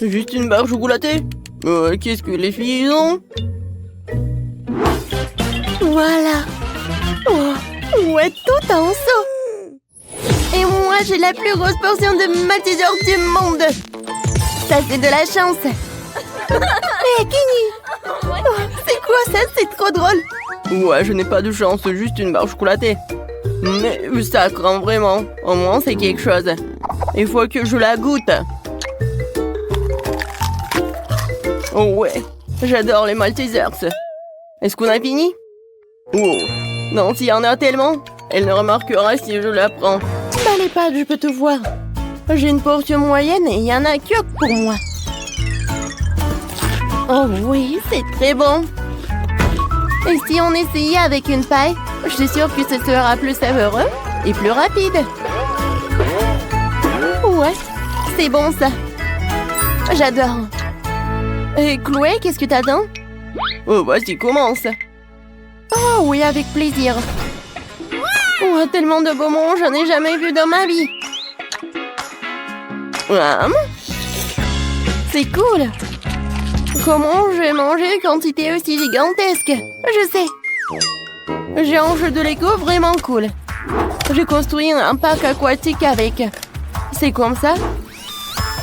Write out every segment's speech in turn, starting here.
Juste une barre chocolatée. Qu'est-ce que les filles ont? Voilà. Oh, ouais, tout en saut. Et moi, j'ai la plus grosse portion de Malteser du monde. Ça, c'est de la chance. Hé, Kenny! Oh, c'est quoi ça? C'est trop drôle. Ouais, je n'ai pas de chance, juste une barre chocolatée. Mais ça craint vraiment. Au moins, c'est quelque chose. Il faut que je la goûte. Oh ouais, j'adore les Maltesers. Est-ce qu'on a fini? Oh, non, s'il y en a tellement, elle ne remarquera si je la prends. Bah les pattes, je peux te voir. J'ai une portion moyenne et il y en a que pour moi. Oh oui, c'est très bon. Et si on essayait avec une paille, je suis sûre que ce sera plus savoureux et plus rapide. Ouais, c'est bon ça. J'adore. Et Chloé, qu'est-ce que t'attends? Oh, vas-y, commence. Oh oui, avec plaisir. Oh, tellement de beaux moments, j'en ai jamais vu dans ma vie. C'est cool. Comment je vais manger une quantité aussi gigantesque? Je sais. J'ai un jeu de Lego vraiment cool. J'ai construit un parc aquatique avec. C'est comme ça.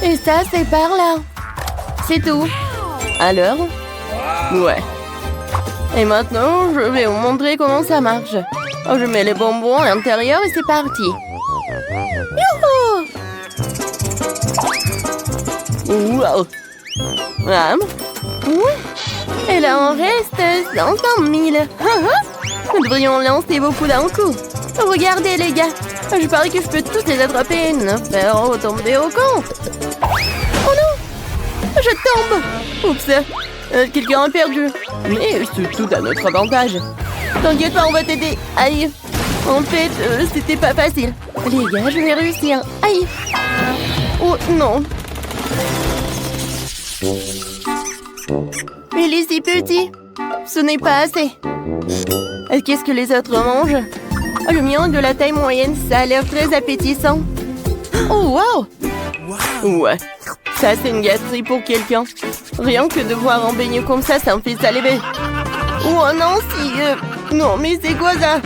Et ça, c'est par là. C'est tout. Alors? Ouais. Et maintenant, je vais vous montrer comment ça marche. Oh, je mets les bonbons à l'intérieur et c'est parti. Youhou! Wow. Oui. Et là, on reste 500 000. Nous devrions lancer beaucoup d'un coup. Regardez, les gars. Je parie que je peux tous les attraper et ne faire retomber au camp. Oh non! Je tombe! Oups. Quelqu'un a perdu. Mais c'est tout à notre avantage. T'inquiète pas, on va t'aider. Aïe. En fait, c'était pas facile. Les gars, je vais réussir. Aïe. Oh non. Il est si petit. Ce n'est pas assez. Qu'est-ce que les autres mangent? Le mien de la taille moyenne, ça a l'air très appétissant. Oh, wow! Ouais, ça c'est une gâterie pour quelqu'un. Rien que de voir un beignet comme ça me fait saliver. Oh non, si... Non, mais c'est quoi ça?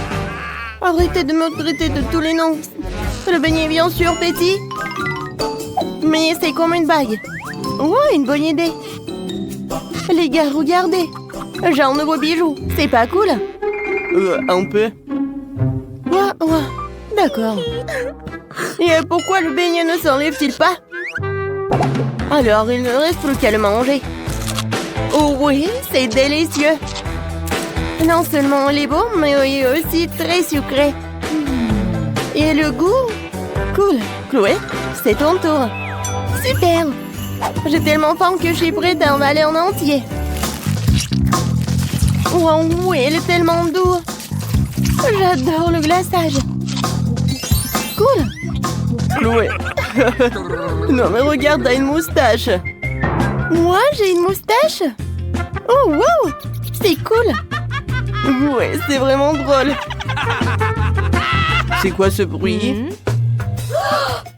Arrêtez de me traiter de tous les noms. Le beignet bien sûr petit. Mais c'est comme une bague. Ouais, une bonne idée. Les gars, regardez. J'ai un nouveau bijou. C'est pas cool? Un peu. Ouais, d'accord. Et pourquoi le beignet ne s'enlève-t-il pas? Alors, il ne reste plus qu'à le manger. Oh oui, c'est délicieux. Non seulement il est beau, mais il est aussi très sucré. Et le goût? Cool. Chloé, c'est ton tour. Super. J'ai tellement faim que je suis prête à avaler en entier. Wow, oui, il est tellement doux. J'adore le glaçage. Cool. Chloé. Non mais regarde, t'as une moustache. Moi, j'ai une moustache? Oh, wow. C'est cool. Ouais, c'est vraiment drôle. C'est quoi ce bruit?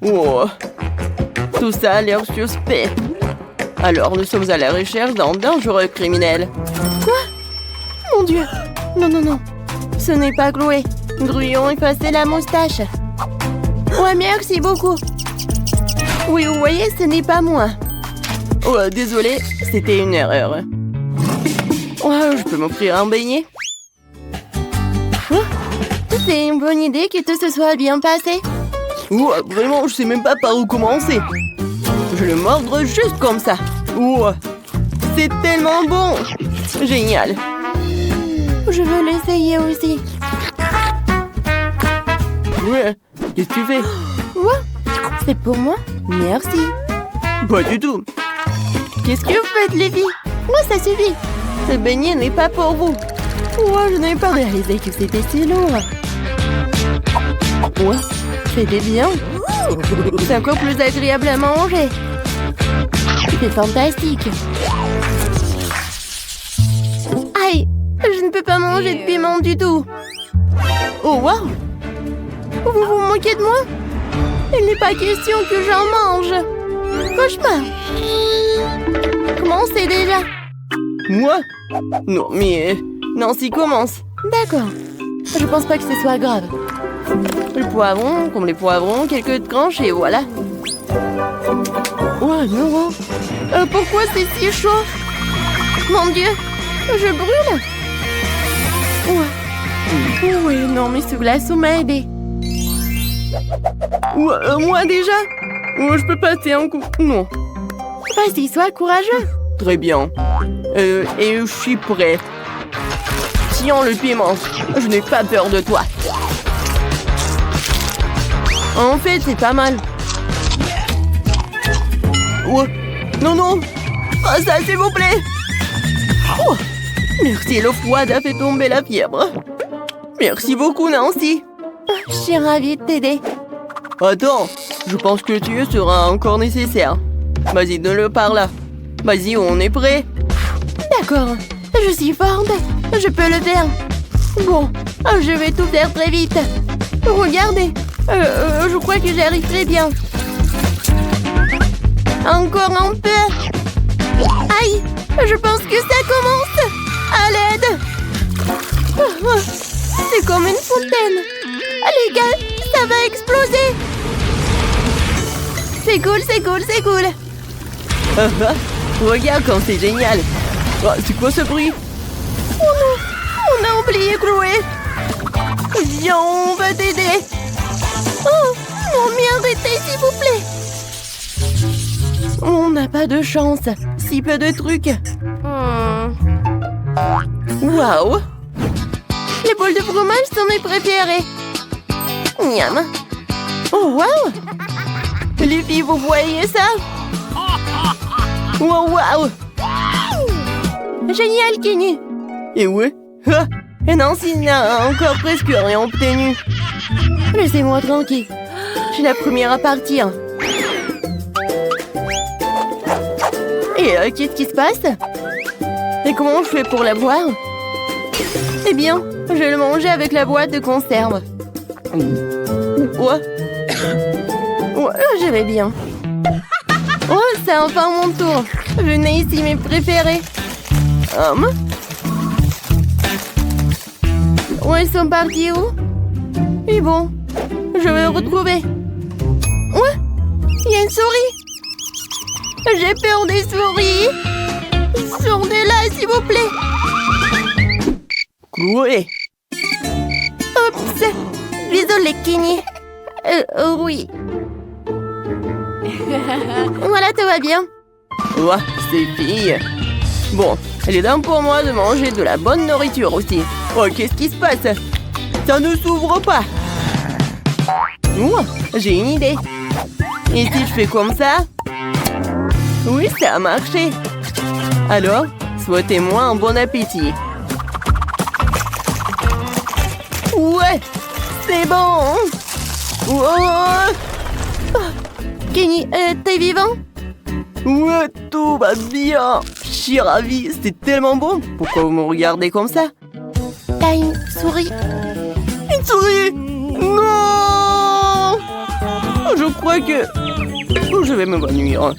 Oh. Tout ça a l'air suspect. Alors, nous sommes à la recherche d'un dangereux criminel. Quoi? Mon Dieu. Non, non, non. Ce n'est pas Chloé. Nous devrions effacer la moustache. Ouais, merci beaucoup. Oui, vous voyez, ce n'est pas moi. Oh, désolé, c'était une erreur. Oh, je peux m'offrir un beignet? Oh, c'est une bonne idée que tout se soit bien passé. Oh, vraiment, je sais même pas par où commencer. Je le mordre juste comme ça. Oh, c'est tellement bon. Génial. Je veux l'essayer aussi. Ouais, qu'est-ce que tu fais? Ouais, c'est pour moi. Merci. Pas du tout. Qu'est-ce que vous faites, les filles? Moi, ça suffit. Ce beignet n'est pas pour vous. Moi, je n'avais pas réalisé que c'était si lourd. Ouais, c'était bien. C'est encore plus agréable à manger. C'est fantastique. Aïe, je ne peux pas manger de piment du tout. Oh, wow. Vous vous moquez de moi? Il n'est pas question que j'en mange. Cauchemar. commencé déjà. Moi? Non, mais Nancy commence. D'accord. Je pense pas que ce soit grave. Le poivron, comme les poivrons, quelques tranches et voilà. Ouais, non. Pourquoi c'est si chaud? Mon Dieu, je brûle. Ouais, non, mais ce glaçon m'a aidé. Moi déjà? Je peux passer un coup. Non. Vas-y, sois courageux. Très bien. Et je suis prêt. Tiens le piment. Je n'ai pas peur de toi. En fait, c'est pas mal. Non, non. Ah, ça, s'il vous plaît. Merci, l'eau froide a fait tomber la fièvre. Merci beaucoup, Nancy. Je suis ravie de t'aider. Attends, je pense que le tuyau sera encore nécessaire. Vas-y, donne-le par là. Vas-y, on est prêt. D'accord, je suis forte. Je peux le faire. Bon, je vais tout faire très vite. Regardez, je crois que j'y arrive très bien. Encore un peu. Aïe, je pense que ça commence. À l'aide. C'est comme une fontaine. Les gars, ça va exploser. C'est cool, c'est cool, c'est cool. Regarde comme c'est génial. C'est quoi ce bruit? Oh non, on a oublié Chloé. Viens, on va t'aider. Oh, non, mais arrêtez, s'il vous plaît. On n'a pas de chance. Si peu de trucs. Waouh! Les bols de fromage sont mes préférés. Miam. Oh, waouh! Les filles, vous voyez ça? Waouh! Génial, Kenny. Et ouais? Et Nancy n'a encore presque rien obtenu. Laissez-moi tranquille. Je suis la première à partir. Et qu'est-ce qui se passe? Et comment je fais pour la boire? Eh bien, je vais le manger avec la boîte de conserve. Ouais, je vais bien. Oh, c'est enfin mon tour. Je n'ai ici mes préférés. Où ils sont partis où? Et bon, je vais le retrouver. Ouais, il y a une souris. J'ai peur des souris. Sortez-la, s'il vous plaît. Chloé! Oups. Désolée, Kenny. Oui. Voilà, tout va bien. Ouais, ces filles. Bon, il est temps pour moi de manger de la bonne nourriture aussi. Oh, qu'est-ce qui se passe? Ça ne s'ouvre pas. J'ai une idée. Et si je fais comme ça? Oui, ça a marché. Alors, souhaitez-moi un bon appétit. Ouais, c'est bon. Kenny, t'es vivant? Ouais, tout va bien. Je suis ravie, c'est tellement bon. Pourquoi vous me regardez comme ça? T'as une souris? Une souris? Non! Je crois que je vais m'évanouir.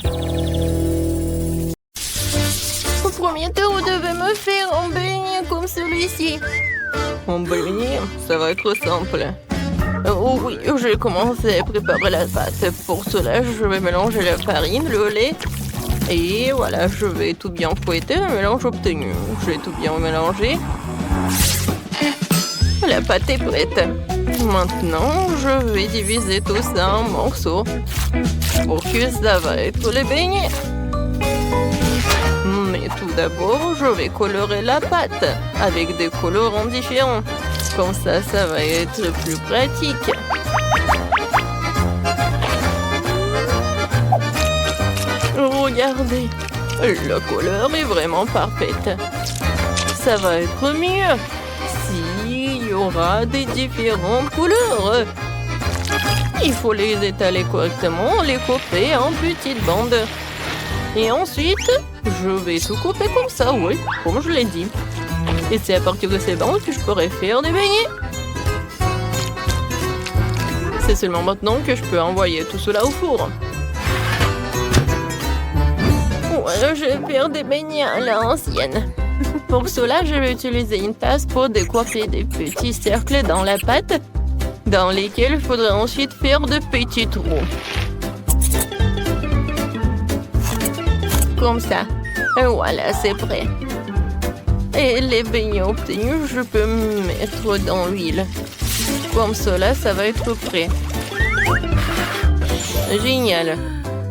Au premier tour, vous devez me faire un beignet comme celui-ci. Un beignet, ça va être simple. Oh oui, je vais commencer à préparer la pâte. Pour cela, je vais mélanger la farine, le lait. Et voilà, je vais tout bien fouetter le mélange obtenu. Je vais tout bien mélanger. La pâte est prête. Maintenant, je vais diviser tout ça en morceaux pour que ça va être les beignets. Mais tout d'abord, je vais colorer la pâte avec des colorants différents. Comme ça, ça va être plus pratique. Regardez, la couleur est vraiment parfaite. Ça va être mieux s'il y aura des différentes couleurs. Il faut les étaler correctement, les couper en petites bandes. Et ensuite, je vais tout couper comme ça, oui, comme je l'ai dit. Et c'est à partir de ces bandes que je pourrai faire des beignets. C'est seulement maintenant que je peux envoyer tout cela au four. je vais faire des beignets à l'ancienne. Pour cela, je vais utiliser une tasse pour découper des petits cercles dans la pâte, dans lesquels il faudra ensuite faire de petits trous. Comme ça. Et voilà, c'est prêt. Et les beignets obtenus, je peux mettre dans l'huile. Comme cela, ça va être prêt. Génial.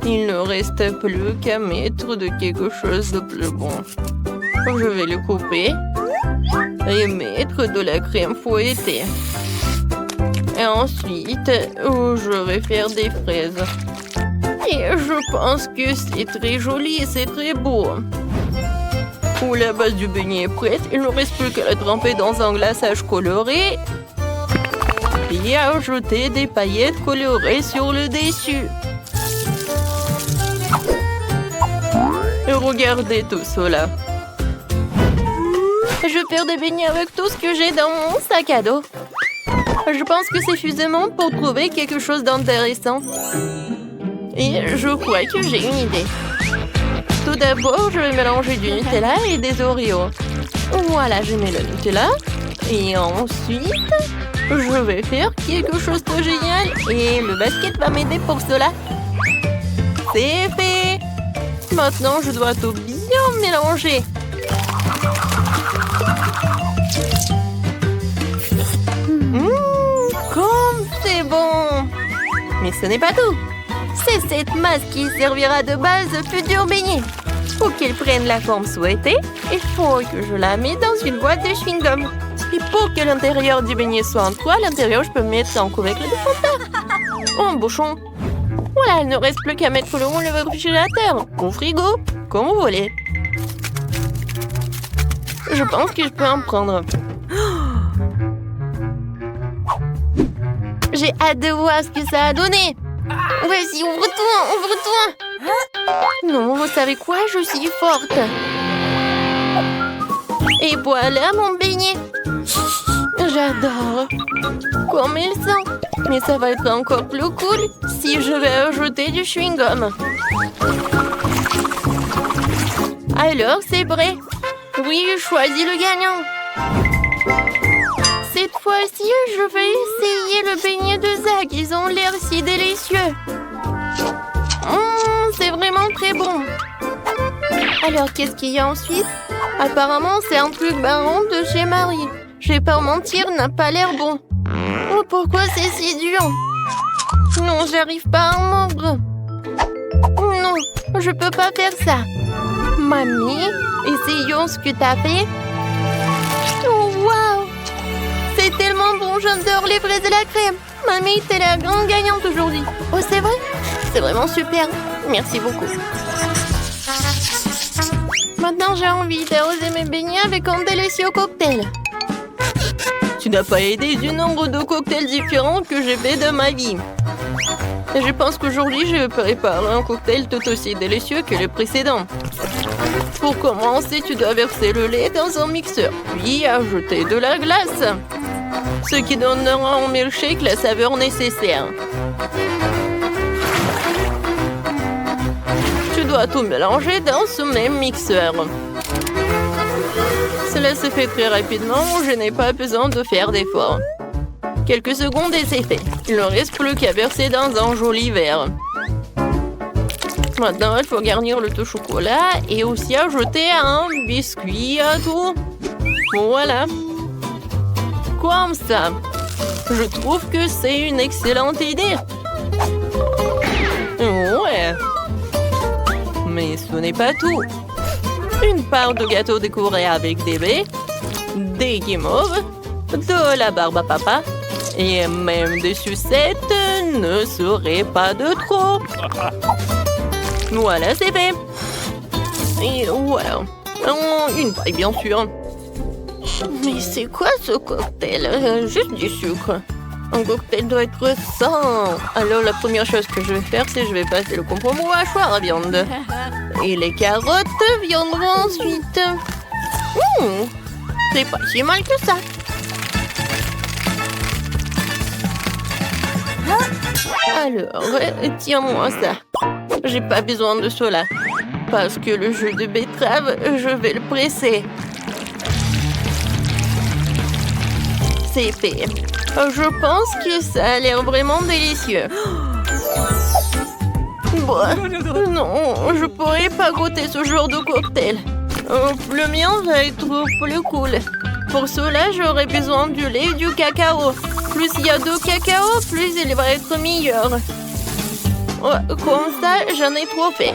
Il ne reste plus qu'à mettre de quelque chose de plus bon. Je vais le couper et mettre de la crème fouettée. Et ensuite, je vais faire des fraises. Et je pense que c'est très joli et c'est très beau. La base du beignet est prête. Il ne reste plus qu'à la tremper dans un glaçage coloré et ajouter des paillettes colorées sur le dessus. Et regardez tout cela. Je vais faire des beignets avec tout ce que j'ai dans mon sac à dos. Je pense que c'est suffisamment pour trouver quelque chose d'intéressant. Et je crois que j'ai une idée. Tout d'abord, je vais mélanger du Nutella et des Oreos. Voilà, je mets le Nutella. Et ensuite, je vais faire quelque chose de génial. Et le basket va m'aider pour cela. C'est fait. Maintenant, je dois tout bien mélanger. Comme c'est bon. Mais ce n'est pas tout. C'est cette masse qui servira de base au futur beignet. Pour qu'elle prenne la forme souhaitée, il faut que je la mette dans une boîte de chewing-gum. Et pour que l'intérieur du beignet soit en toile, à l'intérieur, je peux mettre un couvercle de Fanta. Un bouchon. Voilà, il ne reste plus qu'à mettre le haut le réfrigérateur, au frigo, comme vous voulez. Je pense que je peux en prendre. J'ai hâte de voir ce que ça a donné. Vas-y, ouvre-toi, ouvre-toi. Non, vous savez quoi? Je suis forte. Et voilà mon beignet. J'adore. Comme il sent. Mais ça va être encore plus cool si je vais ajouter du chewing-gum. Alors, c'est prêt. Oui, je choisis le gagnant. Cette fois-ci, je vais essayer le beignet de Zach. Ils ont l'air si délicieux. C'est vraiment très bon. Alors, qu'est-ce qu'il y a ensuite? Apparemment, c'est un truc marron de chez Marie. Je vais pas mentir, n'a pas l'air bon. Oh, pourquoi c'est si dur? Non, j'arrive pas à en mordre. Non, je peux pas faire ça. Mamie, essayons ce que t'as fait. Oh, waouh! C'est tellement bon, j'adore les fraises et la crème. Mamie, t'es la grande gagnante aujourd'hui. Oh, c'est vrai? C'est vraiment super. Merci beaucoup. Maintenant, j'ai envie d'arroser mes beignets avec un délicieux cocktail. Tu n'as pas idée du nombre de cocktails différents que j'ai fait de ma vie. Et je pense qu'aujourd'hui, je vais préparer un cocktail tout aussi délicieux que le précédent. Pour commencer, tu dois verser le lait dans un mixeur, puis ajouter de la glace, ce qui donnera au milkshake la saveur nécessaire. Tu dois tout mélanger dans ce même mixeur. Cela se fait très rapidement, je n'ai pas besoin de faire d'efforts. Quelques secondes et c'est fait. Il ne reste plus qu'à verser dans un joli verre. Maintenant, il faut garnir le tout chocolat et aussi ajouter un biscuit à tout. Voilà. Comme ça. Je trouve que c'est une excellente idée. Ouais. Mais ce n'est pas tout. Une part de gâteau décoré avec des baies, des guimauves, de la barbe à papa et même des sucettes ne serait pas de trop. Voilà, c'est fait. Et voilà. Une paille, bien sûr. Mais c'est quoi ce cocktail? Juste du sucre. Un cocktail doit être sain. Alors, la première chose que je vais faire, c'est que je vais passer le compromis au hachoir à viande. Et les carottes viendront ensuite. C'est pas si mal que ça. Alors, tiens-moi ça. J'ai pas besoin de cela. Parce que le jus de betterave, je vais le presser. C'est fait. Je pense que ça a l'air vraiment délicieux. Bah, non, je pourrais pas goûter ce genre de cocktail. Le mien va être plus cool. Pour cela, j'aurai besoin du lait et du cacao. Plus il y a de cacao, plus il va être meilleur. Comme ça, j'en ai trop fait.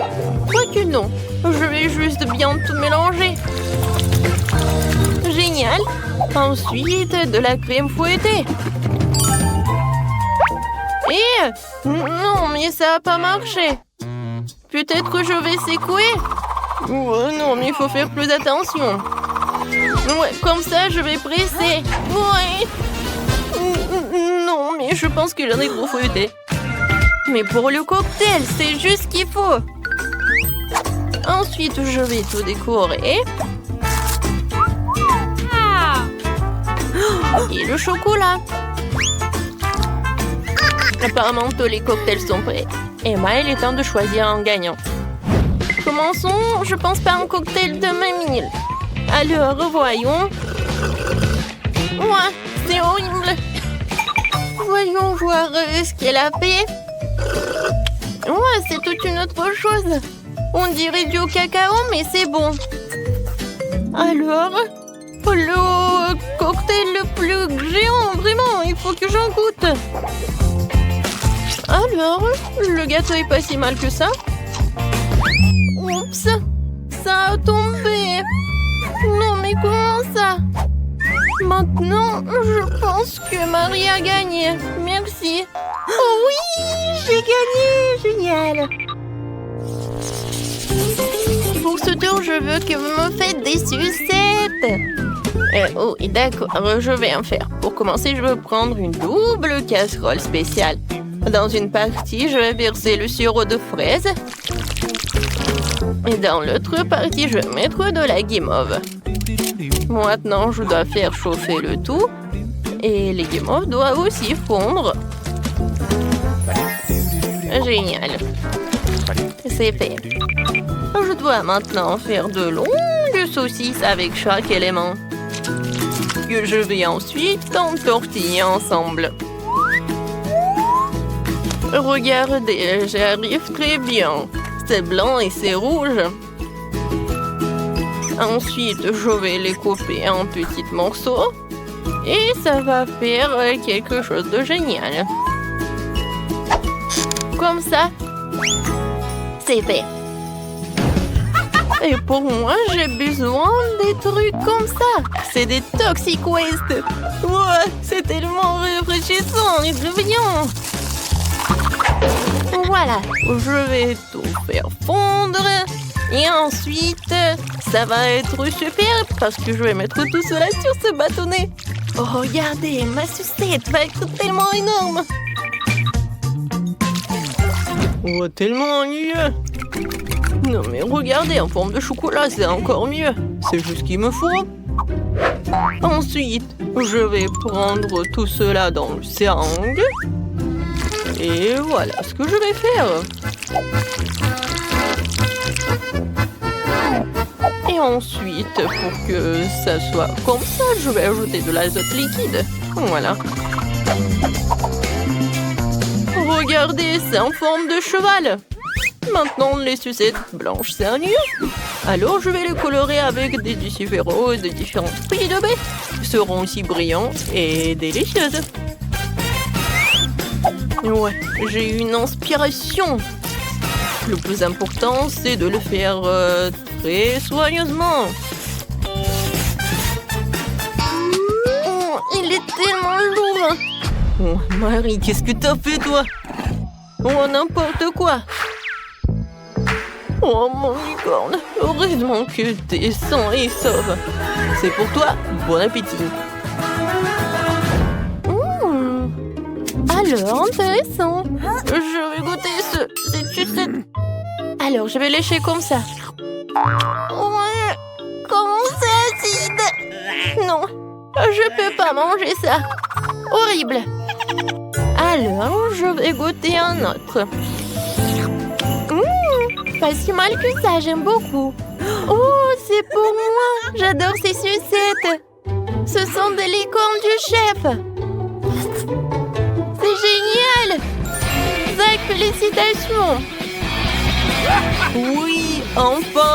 Quoique non, je vais juste bien tout mélanger. Génial. Ensuite, de la crème fouettée. Et non, mais ça n'a pas marché. Peut-être que je vais secouer. Non, mais il faut faire plus attention. Ouais, comme ça, je vais presser. Ouais. Non, mais je pense que j'en ai trop fouetté. Mais pour le cocktail, c'est juste ce qu'il faut. Ensuite, je vais tout décorer. Et le chocolat. Apparemment, tous les cocktails sont prêts. Emma, il est temps de choisir un gagnant. Commençons, je pense pas à un cocktail de mamie. Alors, voyons. Ouais, c'est horrible. Voyons voir ce qu'elle a fait. Ouais, c'est toute une autre chose. On dirait du cacao, mais c'est bon. Alors, le cocktail le plus géant, vraiment, il faut que j'en goûte. Alors, le gâteau est pas si mal que ça. Oups, ça a tombé. Non, mais comment ça? Maintenant, je pense que Marie a gagné. Merci. Oh oui, j'ai gagné. Génial. Pour ce tour, je veux que vous me faites des sucettes. Oh, d'accord, je vais en faire. Pour commencer, je vais prendre une double casserole spéciale. Dans une partie, je vais verser le sirop de fraise. Et dans l'autre partie, je vais mettre de la guimauve. Maintenant, je dois faire chauffer le tout. Et les guimauves doivent aussi fondre. Génial. C'est fait. Je dois maintenant faire de longues saucisses avec chaque élément. Que je vais ensuite entortiller ensemble. Regardez, j'arrive très bien. C'est blanc et c'est rouge. Ensuite, je vais les couper en petits morceaux. Et ça va faire quelque chose de génial. Comme ça, c'est fait. Et pour moi, j'ai besoin des trucs comme ça. C'est des Toxic Waste. Ouais, c'est tellement rafraîchissant et brillant. Voilà, je vais tout faire fondre. Et ensuite, ça va être super parce que je vais mettre tout cela sur ce bâtonnet. Oh, regardez, ma sucette va être tellement énorme. Oh, tellement ennuyeux. Non, mais regardez, en forme de chocolat, c'est encore mieux. C'est juste ce qu'il me faut. Ensuite, je vais prendre tout cela dans le seringue. Et voilà ce que je vais faire. Et ensuite, pour que ça soit comme ça, je vais ajouter de l'azote liquide. Voilà. Regardez, c'est en forme de cheval. Maintenant, les sucettes blanches, c'est ennuyeux. Alors, je vais les colorer avec des tissus roses de différents prix de baie. Ils seront aussi brillants et délicieuses. Ouais, j'ai eu une inspiration. Le plus important, c'est de le faire très soigneusement. Oh, il est tellement lourd. Oh, Marie, qu'est-ce que t'as fait, toi? Oh, n'importe quoi. Oh, mon licorne, heureusement que t'es sain et sauve. C'est pour toi, bon appétit. Alors, intéressant. Je vais goûter cette sucette. Alors, je vais lécher comme ça. Ouais, comment c'est acide. Non, je peux pas manger ça. Horrible. Alors, je vais goûter un autre. pas si mal que ça, j'aime beaucoup. Oh, c'est pour moi. J'adore ces sucettes. Ce sont des licornes du chef. C'est génial. Zach, félicitations. Oui, enfin!